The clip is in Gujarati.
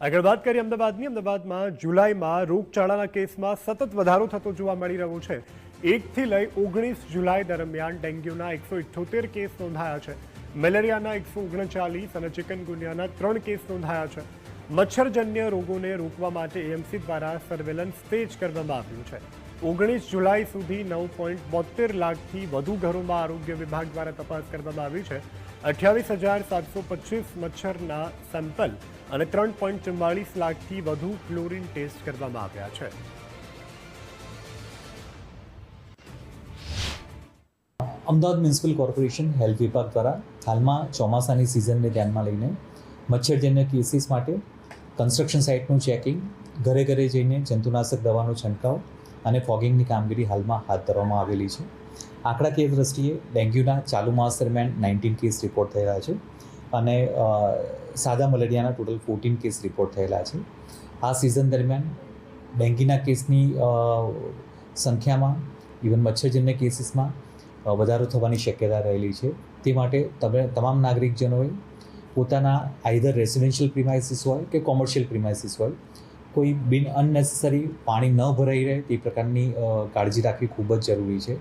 આગળ વાત કરીએ અમદાવાદની. અમદાવાદમાં જુલાઈમાં રોગચાળાના કેસમાં સતત વધારો થતો જોવા મળી રહ્યો છે. 1થી લઈ 19 જુલાઈ દરમિયાન ડેન્ગ્યુના 178 કેસ નોંધાયા છે. મેલેરિયાના 139 અને ચિકનગુનિયાના 3 કેસ નોંધાયા છે. મચ્છરજન્ય રોગોને રોકવા માટે એએમસી દ્વારા સર્વેલન્સ તેજ કરવામાં આવ્યું છે. 19 જુલાઈ સુધી 9.72 લાખથી વધુ ઘરોમાં આરોગ્ય વિભાગ દ્વારા તપાસ કરવામાં આવી છે. 28,725 મચ્છરના સેમ્પલ અને 3.44 લાખથી વધુ ક્લોરીન ટેસ્ટ કરવામાં આવ્યા છે. અમદાવાદ મ્યુનિસિપલ કોર્પોરેશન હેલ્થ વિભાગ દ્વારા હાલમાં ચોમાસાની સિઝનને ધ્યાનમાં લઈને મચ્છરજન્ય કેસીસ માટે કન્સ્ટ્રક્શન સાઇટનું ચેકિંગ, ઘરે ઘરે જઈને જંતુનાશક દવાનો છંટકાવ અને ફોગિંગની કામગીરી હાલમાં હાથ ધરવામાં આવેલી છે. આંકડાકીય દ્રષ્ટિએ ડેન્ગ્યુના ચાલુ માસ દરમિયાન 19 કેસ રિપોર્ટ થયેલા છે અને સાદા મલેરિયાના ટોટલ 14 કેસ રિપોર્ટ થયેલા છે. આ સિઝન દરમિયાન ડેન્ગ્યુના કેસની સંખ્યામાં ઇવન મચ્છરજન્ય કેસીસમાં વધારો થવાની શક્યતા રહેલી છે. તે માટે તમામ નાગરિકજનોએ પોતાના આઈધર રેસિડેન્શિયલ પ્રિમાઇસીસ હોય કે કોમર્શિયલ પ્રિમાઇસીસ હોય, કોઈ અનનેસેસરી પાણી ન ભરાઈ રહે તે પ્રકારની કાળજી રાખવી ખૂબ જ જરૂરી છે.